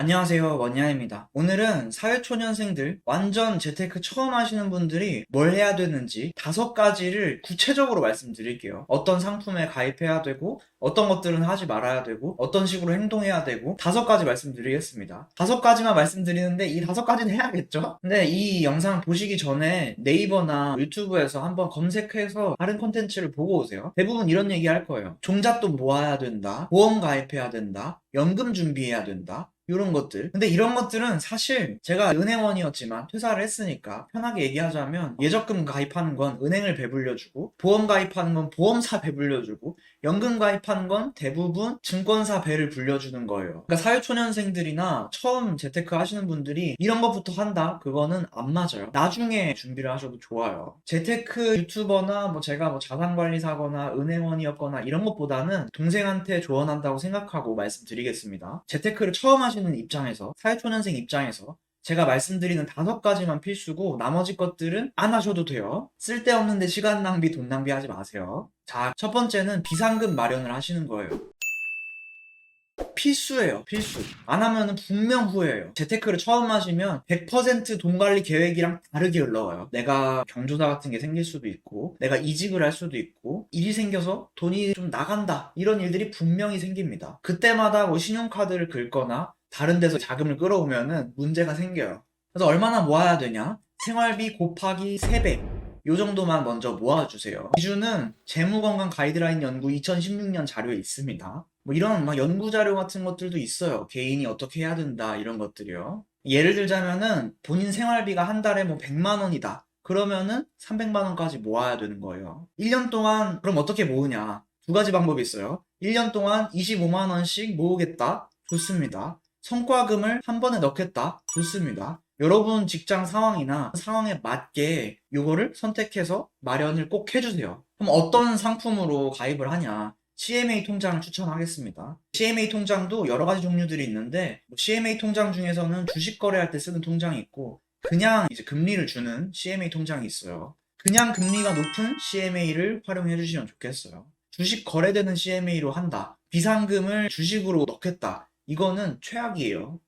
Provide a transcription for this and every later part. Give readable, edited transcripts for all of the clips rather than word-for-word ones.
안녕하세요, 원야입니다. 오늘은 사회초년생들, 완전 재테크 처음 하시는 분들이 뭘 해야 되는지 5가지를 구체적으로 말씀드릴게요. 어떤 상품에 가입해야 되고, 어떤 것들은 하지 말아야 되고, 어떤 식으로 행동해야 되고, 5가지 말씀드리겠습니다. 5가지만 말씀드리는데 이 5가지는 해야겠죠? 근데 이 영상 보시기 전에 네이버나 유튜브에서 한번 검색해서 다른 콘텐츠를 보고 오세요. 대부분 이런 얘기 할 거예요. 종잣돈 모아야 된다, 보험 가입해야 된다, 연금 준비해야 된다, 이런 것들. 근데 이런 것들은 사실 제가 은행원이었지만 퇴사를 했으니까 편하게 얘기하자면, 예적금 가입하는 건 은행을 배불려주고, 보험 가입하는 건 보험사 배불려주고, 연금 가입하는 건 대부분 증권사 배를 불려주는 거예요. 그러니까 사회초년생들이나 처음 재테크 하시는 분들이 이런 것부터 한다? 그거는 안 맞아요. 나중에 준비를 하셔도 좋아요. 재테크 유튜버나 제가 자산관리사거나 은행원이었거나 이런 것보다는 동생한테 조언한다고 생각하고 말씀드리겠습니다. 재테크를 처음 하시는 입장에서, 사회초년생 입장에서 제가 말씀드리는 5가지만 필수고 나머지 것들은 안 하셔도 돼요. 쓸데없는데 시간 낭비, 돈 낭비하지 마세요. 자, 첫 번째는 비상금 마련을 하시는 거예요. 필수예요, 필수. 안 하면은 분명 후회해요. 재테크를 처음 하시면 100% 돈 관리 계획이랑 다르게 흘러가요. 내가 경조사 같은 게 생길 수도 있고, 내가 이직을 할 수도 있고, 일이 생겨서 돈이 좀 나간다, 이런 일들이 분명히 생깁니다. 그때마다 신용카드를 긁거나 다른 데서 자금을 끌어오면은 문제가 생겨요. 그래서 얼마나 모아야 되냐? 생활비 곱하기 3배, 요 정도만 먼저 모아주세요. 기준은 재무건강 가이드라인 연구 2016년 자료에 있습니다. 이런 연구 자료 같은 것들도 있어요. 개인이 어떻게 해야 된다, 이런 것들이요. 예를 들자면은 본인 생활비가 한 달에 100만 원이다. 그러면은 300만 원까지 모아야 되는 거예요. 1년 동안 그럼 어떻게 모으냐? 2가지 방법이 있어요. 1년 동안 25만 원씩 모으겠다. 좋습니다. 성과금을 한 번에 넣겠다. 좋습니다. 여러분 직장 상황이나 상황에 맞게 요거를 선택해서 마련을 꼭 해주세요. 그럼 어떤 상품으로 가입을 하냐? CMA 통장을 추천하겠습니다. CMA 통장도 여러 가지 종류들이 있는데, CMA 통장 중에서는 주식 거래할 때 쓰는 통장이 있고, 그냥 이제 금리를 주는 CMA 통장이 있어요. 그냥 금리가 높은 CMA를 활용해 주시면 좋겠어요. 주식 거래되는 CMA로 한다, 비상금을 주식으로 넣겠다, 이거는 최악이에요.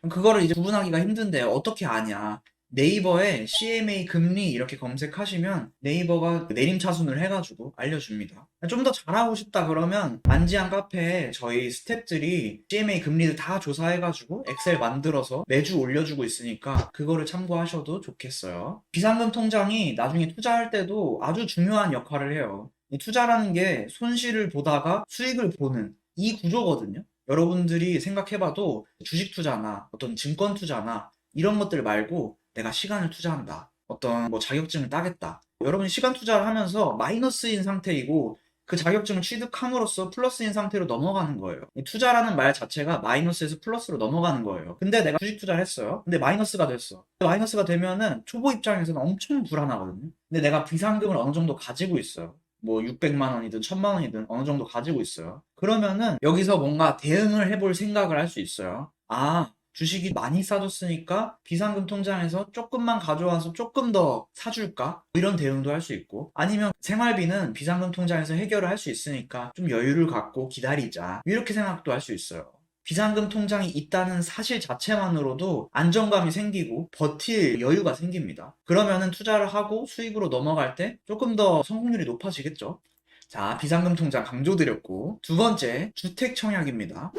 그거를 이제 구분하기가 힘든데 어떻게 아냐? 네이버에 CMA 금리 이렇게 검색하시면 네이버가 내림차순을 해가지고 알려줍니다. 좀 더 잘하고 싶다 그러면 안지한 카페에 저희 스태프들이 CMA 금리를 다 조사해가지고 엑셀 만들어서 매주 올려주고 있으니까 그거를 참고하셔도 좋겠어요. 비상금 통장이 나중에 투자할 때도 아주 중요한 역할을 해요. 이 투자라는 게 손실을 보다가 수익을 보는 이 구조거든요. 여러분들이 생각해봐도 주식 투자나 어떤 증권 투자나 이런 것들 말고 내가 시간을 투자한다, 어떤 자격증을 따겠다, 여러분이 시간 투자를 하면서 마이너스인 상태이고 그 자격증을 취득함으로써 플러스인 상태로 넘어가는 거예요. 이 투자라는 말 자체가 마이너스에서 플러스로 넘어가는 거예요. 근데 내가 주식 투자를 했어요. 근데 마이너스가 됐어. 마이너스가 되면은 초보 입장에서는 엄청 불안하거든요. 근데 내가 비상금을 어느 정도 가지고 있어요. 600만 원이든 1000만 원이든 어느 정도 가지고 있어요. 그러면은 여기서 뭔가 대응을 해볼 생각을 할 수 있어요. 아, 주식이 많이 싸졌으니까 비상금 통장에서 조금만 가져와서 조금 더 사줄까? 이런 대응도 할 수 있고, 아니면 생활비는 비상금 통장에서 해결을 할 수 있으니까 좀 여유를 갖고 기다리자, 이렇게 생각도 할 수 있어요. 비상금 통장이 있다는 사실 자체만으로도 안정감이 생기고 버틸 여유가 생깁니다. 그러면은 투자를 하고 수익으로 넘어갈 때 조금 더 성공률이 높아지겠죠. 자, 비상금 통장 강조드렸고, 2번째, 주택 청약입니다.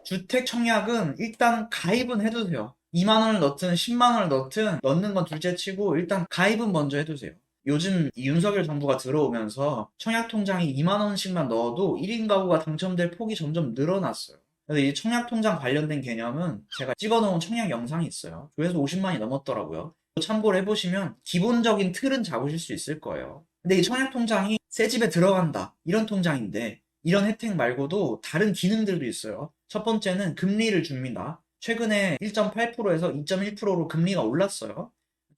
주택 청약은 일단 가입은 해두세요. 2만 원을 넣든 10만 원을 넣든 넣는 건 둘째 치고 일단 가입은 먼저 해두세요. 요즘 윤석열 정부가 들어오면서 청약통장이 2만 원씩만 넣어도 1인 가구가 당첨될 폭이 점점 늘어났어요. 그래서 이 청약통장 관련된 개념은 제가 찍어놓은 청약 영상이 있어요. 조회수 50만이 넘었더라고요. 참고를 해보시면 기본적인 틀은 잡으실 수 있을 거예요. 근데 이 청약통장이 새 집에 들어간다, 이런 통장인데 이런 혜택 말고도 다른 기능들도 있어요. 첫 번째는 금리를 줍니다. 최근에 1.8%에서 2.1%로 금리가 올랐어요.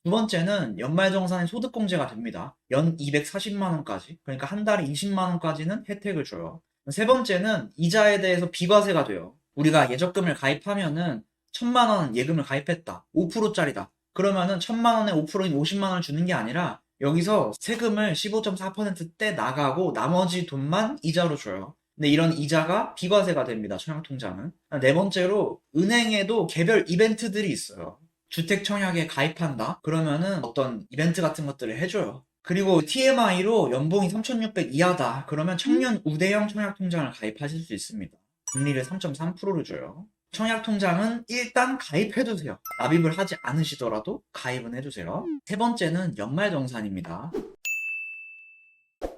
2번째는 연말정산의 소득공제가 됩니다. 연 240만 원까지. 그러니까 한 달에 20만 원까지는 혜택을 줘요. 3번째는 이자에 대해서 비과세가 돼요. 우리가 예적금을 가입하면은 1000만 원 예금을 가입했다, 5%짜리다. 그러면은 1000만 원에 5%인 50만 원을 주는 게 아니라 여기서 세금을 15.4% 떼 나가고 나머지 돈만 이자로 줘요. 근데 이런 이자가 비과세가 됩니다. 청약통장은. 네 번째로 은행에도 개별 이벤트들이 있어요. 주택 청약에 가입한다? 그러면은 어떤 이벤트 같은 것들을 해줘요. 그리고 TMI로 연봉이 3,600 이하다. 그러면 청년 우대형 청약통장을 가입하실 수 있습니다. 금리를 3.3%를 줘요. 청약통장은 일단 가입해두세요. 납입을 하지 않으시더라도 가입은 해주세요. 세 번째는 연말정산입니다.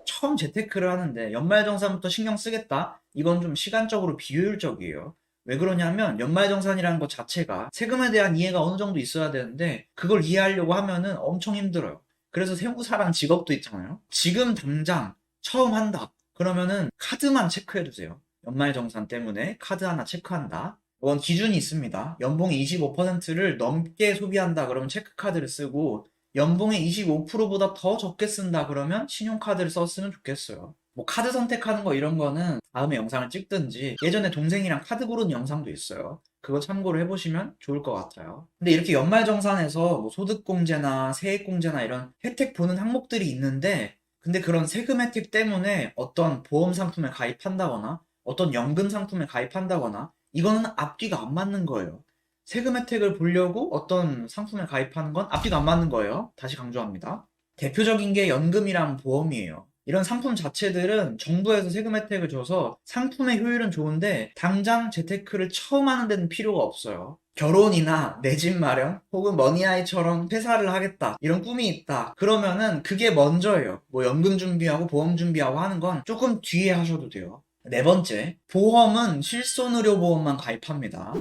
처음 재테크를 하는데 연말정산부터 신경 쓰겠다? 이건 좀 시간적으로 비효율적이에요. 왜 그러냐면 연말정산이라는 것 자체가 세금에 대한 이해가 어느 정도 있어야 되는데 그걸 이해하려고 하면은 엄청 힘들어요. 그래서 세무사랑 직업도 있잖아요. 지금 당장 처음 한다. 그러면은 카드만 체크해두세요. 연말정산 때문에 카드 하나 체크한다. 이건 기준이 있습니다. 연봉의 25%를 넘게 소비한다 그러면 체크카드를 쓰고 연봉의 25%보다 더 적게 쓴다 그러면 신용카드를 썼으면 좋겠어요. 뭐 카드 선택하는 거 이런 거는 다음에 영상을 찍든지 예전에 동생이랑 카드 고르는 영상도 있어요. 그거 참고를 해보시면 좋을 것 같아요. 근데 이렇게 연말정산에서 뭐 소득공제나 세액공제나 이런 혜택 보는 항목들이 있는데 근데 그런 세금 혜택 때문에 어떤 보험 상품에 가입한다거나 어떤 연금 상품에 가입한다거나 이거는 앞뒤가 안 맞는 거예요. 세금 혜택을 보려고 어떤 상품에 가입하는 건 앞뒤가 안 맞는 거예요. 다시 강조합니다. 대표적인 게 연금이랑 보험이에요. 이런 상품 자체들은 정부에서 세금 혜택을 줘서 상품의 효율은 좋은데 당장 재테크를 처음 하는 데는 필요가 없어요. 결혼이나 내 집 마련 혹은 머니아이처럼 회사를 하겠다 이런 꿈이 있다 그러면은 그게 먼저예요. 뭐 연금 준비하고 보험 준비하고 하는 건 조금 뒤에 하셔도 돼요. 네 번째, 보험은 실손의료보험만 가입합니다.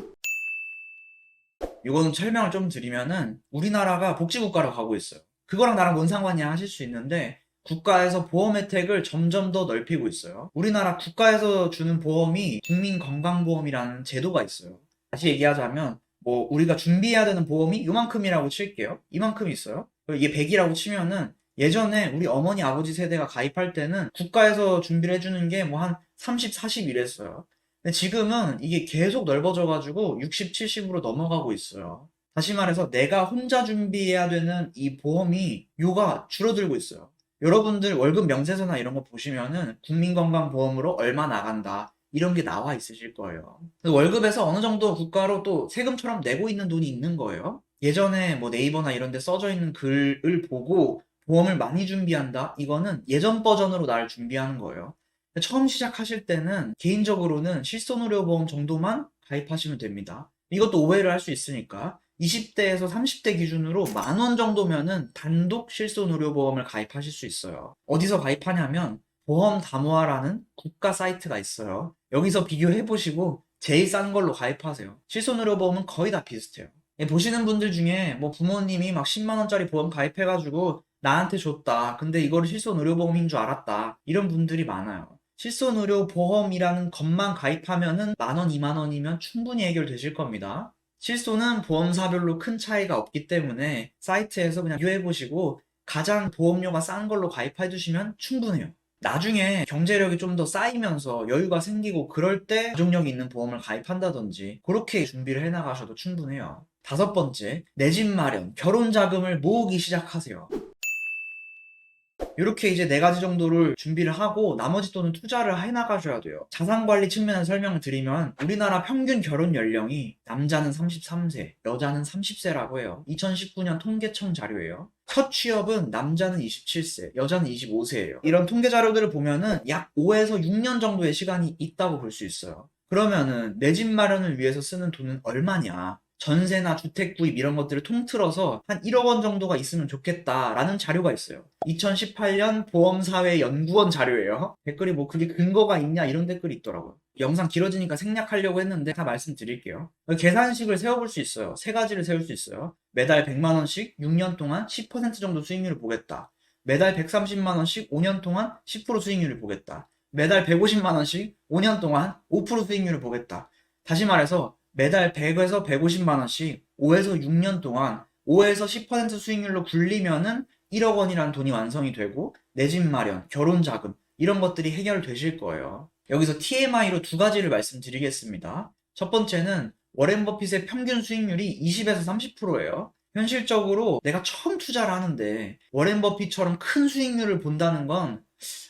이거는 설명을 좀 드리면은 우리나라가 복지국가로 가고 있어요. 그거랑 나랑 뭔 상관이야 하실 수 있는데 국가에서 보험 혜택을 점점 더 넓히고 있어요. 우리나라 국가에서 주는 보험이 국민건강보험이라는 제도가 있어요. 다시 얘기하자면 뭐 우리가 준비해야 되는 보험이 이만큼이라고 칠게요. 이만큼 있어요. 이게 100이라고 치면은 예전에 우리 어머니 아버지 세대가 가입할 때는 국가에서 준비를 해주는 게 뭐 한 30, 40 이랬어요. 근데 지금은 이게 계속 넓어져가지고 60, 70으로 넘어가고 있어요. 다시 말해서 내가 혼자 준비해야 되는 이 보험이 요가 줄어들고 있어요. 여러분들 월급 명세서나 이런 거 보시면은 국민건강보험으로 얼마 나간다. 이런 게 나와 있으실 거예요. 월급에서 어느 정도 국가로 또 세금처럼 내고 있는 돈이 있는 거예요. 예전에 뭐 네이버나 이런 데 써져 있는 글을 보고 보험을 많이 준비한다? 이거는 예전 버전으로 나를 준비하는 거예요. 처음 시작하실 때는 개인적으로는 실손의료보험 정도만 가입하시면 됩니다. 이것도 오해를 할 수 있으니까 20대에서 30대 기준으로 10,000원 정도면은 단독 실손의료보험을 가입하실 수 있어요. 어디서 가입하냐면 보험담화라는 국가 사이트가 있어요. 여기서 비교해보시고 제일 싼 걸로 가입하세요. 실손의료보험은 거의 다 비슷해요. 보시는 분들 중에 뭐 부모님이 막 10만 원짜리 보험 가입해가지고 나한테 줬다. 근데 이거를 실손의료보험인 줄 알았다. 이런 분들이 많아요. 실손의료보험이라는 것만 가입하면은 10,000원, 20,000원이면 충분히 해결되실 겁니다. 실손은 보험사별로 큰 차이가 없기 때문에 사이트에서 그냥 비교해보시고 가장 보험료가 싼 걸로 가입해두시면 충분해요. 나중에 경제력이 좀 더 쌓이면서 여유가 생기고 그럴 때 가족력이 있는 보험을 가입한다든지 그렇게 준비를 해나가셔도 충분해요. 다섯 번째, 내 집 마련, 결혼 자금을 모으기 시작하세요. 이렇게 이제 네 가지 정도를 준비를 하고 나머지 돈은 투자를 해나가셔야 돼요. 자산관리 측면을 설명을 드리면 우리나라 평균 결혼 연령이 남자는 33세, 여자는 30세라고 해요. 2019년 통계청 자료예요. 첫 취업은 남자는 27세, 여자는 25세예요. 이런 통계 자료들을 보면은 약 5에서 6년 정도의 시간이 있다고 볼 수 있어요. 그러면은 내 집 마련을 위해서 쓰는 돈은 얼마냐? 전세나 주택 구입 이런 것들을 통틀어서 한 1억 원 정도가 있으면 좋겠다라는 자료가 있어요. 2018년 보험사회연구원 자료예요. 댓글이 뭐 그게 근거가 있냐 이런 댓글이 있더라고요. 영상 길어지니까 생략하려고 했는데 다 말씀드릴게요. 계산식을 세워볼 수 있어요. 세 가지를 세울 수 있어요. 매달 100만 원씩 6년 동안 10% 정도 수익률을 보겠다. 매달 130만 원씩 5년 동안 10% 수익률을 보겠다. 매달 150만 원씩 5년 동안 5% 수익률을 보겠다. 다시 말해서 매달 100에서 150만 원씩 5에서 6년 동안 5에서 10% 수익률로 굴리면은 1억 원이라는 돈이 완성이 되고 내 집 마련, 결혼 자금 이런 것들이 해결되실 거예요. 여기서 TMI로 두 가지를 말씀드리겠습니다. 첫 번째는 워렌 버핏의 평균 수익률이 20에서 30%예요. 현실적으로 내가 처음 투자를 하는데 워렌 버핏처럼 큰 수익률을 본다는 건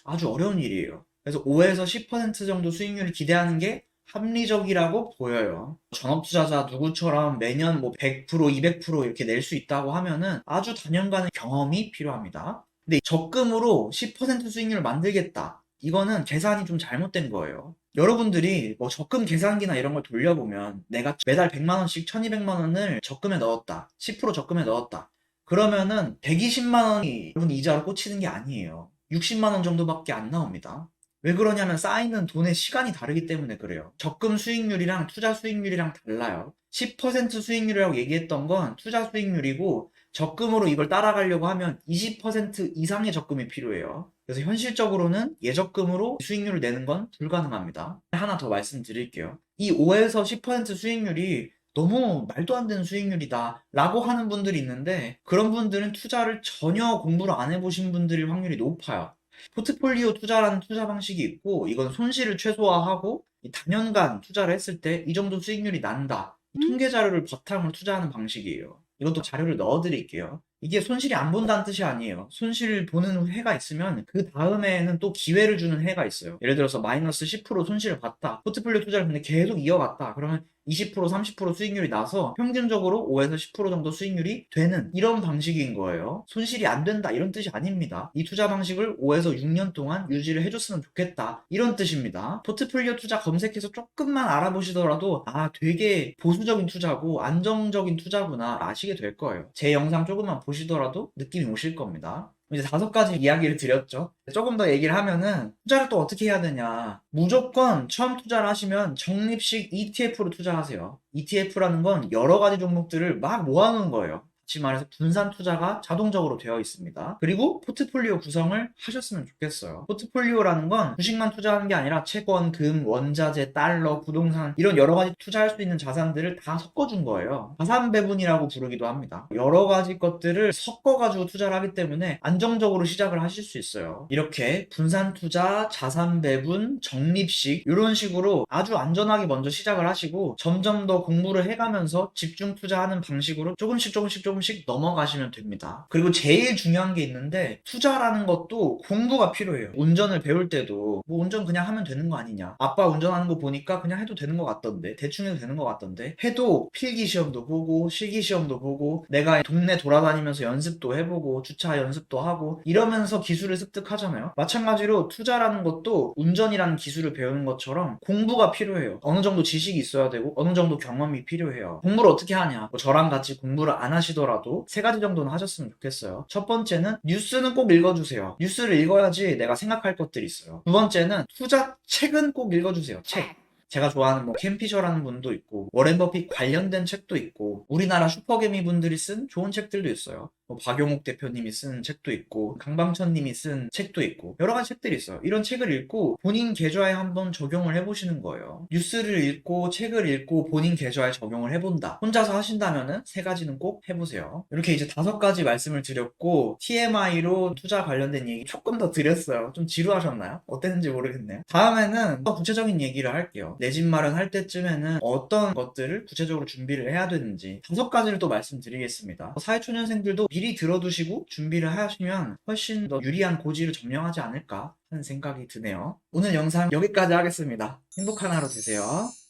아주 어려운 일이에요. 그래서 5에서 10% 정도 수익률을 기대하는 게 합리적이라고 보여요. 전업 투자자 누구처럼 매년 뭐 100%, 200% 이렇게 낼 수 있다고 하면은 아주 단연간의 경험이 필요합니다. 근데 적금으로 10% 수익률을 만들겠다. 이거는 계산이 좀 잘못된 거예요. 여러분들이 뭐 적금 계산기나 이런 걸 돌려보면 내가 매달 100만 원씩 1200만 원을 적금에 넣었다. 10% 적금에 넣었다. 그러면은 120만 원이 여러분 이자로 꽂히는 게 아니에요. 60만 원 정도밖에 안 나옵니다. 왜 그러냐면 쌓이는 돈의 시간이 다르기 때문에 그래요. 적금 수익률이랑 투자 수익률이랑 달라요. 10% 수익률이라고 얘기했던 건 투자 수익률이고 적금으로 이걸 따라가려고 하면 20% 이상의 적금이 필요해요. 그래서 현실적으로는 예적금으로 수익률을 내는 건 불가능합니다. 하나 더 말씀드릴게요. 이 5에서 10% 수익률이 너무 말도 안 되는 수익률이다 라고 하는 분들이 있는데 그런 분들은 투자를 전혀 공부를 안 해보신 분들일 확률이 높아요. 포트폴리오 투자라는 투자 방식이 있고 이건 손실을 최소화하고 단연간 투자를 했을 때 이 정도 수익률이 난다. 통계 자료를 바탕으로 투자하는 방식이에요. 이것도 자료를 넣어드릴게요. 이게 손실이 안 본다는 뜻이 아니에요. 손실을 보는 해가 있으면 그 다음에는 또 기회를 주는 해가 있어요. 예를 들어서 마이너스 10% 손실을 봤다. 포트폴리오 투자를 근데 계속 이어갔다. 그러면 20%, 30% 수익률이 나서 평균적으로 5에서 10% 정도 수익률이 되는 이런 방식인 거예요. 손실이 안 된다 이런 뜻이 아닙니다. 이 투자 방식을 5에서 6년 동안 유지를 해줬으면 좋겠다 이런 뜻입니다. 포트폴리오 투자 검색해서 조금만 알아보시더라도 아 되게 보수적인 투자고 안정적인 투자구나 아시게 될 거예요. 제 영상 조금만 보시더라도 느낌이 오실 겁니다. 이제 5가지 이야기를 드렸죠. 조금 더 얘기를 하면은 투자를 또 어떻게 해야 되냐. 무조건 처음 투자를 하시면 적립식 ETF로 투자하세요. ETF라는 건 여러 가지 종목들을 막 모아놓은 거예요. 다시 말해서 분산 투자가 자동적으로 되어 있습니다. 그리고 포트폴리오 구성을 하셨으면 좋겠어요. 포트폴리오라는 건 주식만 투자하는 게 아니라 채권, 금, 원자재, 달러, 부동산 이런 여러 가지 투자할 수 있는 자산들을 다 섞어준 거예요. 자산 배분이라고 부르기도 합니다. 여러 가지 것들을 섞어가지고 투자를 하기 때문에 안정적으로 시작을 하실 수 있어요. 이렇게 분산 투자, 자산 배분, 적립식 이런 식으로 아주 안전하게 먼저 시작을 하시고 점점 더 공부를 해가면서 집중 투자하는 방식으로 조금씩 넘어가시면 됩니다. 그리고 제일 중요한 게 있는데 투자라는 것도 공부가 필요해요. 운전을 배울 때도 뭐 운전 그냥 하면 되는 거 아니냐. 아빠 운전하는 거 보니까 그냥 해도 되는 것 같던데 대충 해도 되는 것 같던데 해도 필기 시험도 보고 실기 시험도 보고 내가 동네 돌아다니면서 연습도 해보고 주차 연습도 하고 이러면서 기술을 습득하잖아요. 마찬가지로 투자라는 것도 운전이라는 기술을 배우는 것처럼 공부가 필요해요. 어느 정도 지식이 있어야 되고 어느 정도 경험이 필요해요. 공부를 어떻게 하냐. 뭐 저랑 같이 공부를 안 하시더라도 3가지 정도는 하셨으면 좋겠어요. 첫 번째는 뉴스는 꼭 읽어주세요. 뉴스를 읽어야지 내가 생각할 것들이 있어요. 두 번째는 투자 책은 꼭 읽어주세요. 책. 제가 좋아하는 뭐 캔피셔라는 분도 있고 워렌 버핏 관련된 책도 있고 우리나라 슈퍼개미 분들이 쓴 좋은 책들도 있어요. 뭐 박용욱 대표님이 쓴 책도 있고 강방천 님이 쓴 책도 있고 여러 가지 책들이 있어요. 이런 책을 읽고 본인 계좌에 한번 적용을 해보시는 거예요. 뉴스를 읽고 책을 읽고 본인 계좌에 적용을 해본다. 혼자서 하신다면은 3가지는 꼭 해보세요. 이렇게 이제 5가지 말씀을 드렸고 TMI로 투자 관련된 얘기 조금 더 드렸어요. 좀 지루하셨나요? 어땠는지 모르겠네요. 다음에는 더 구체적인 얘기를 할게요. 내 집 마련할 때쯤에는 어떤 것들을 구체적으로 준비를 해야 되는지 5가지를 또 말씀드리겠습니다. 사회초년생들도 미리 들어두시고 준비를 하시면 훨씬 더 유리한 고지를 점령하지 않을까 하는 생각이 드네요. 오늘 영상 여기까지 하겠습니다. 행복한 하루 되세요.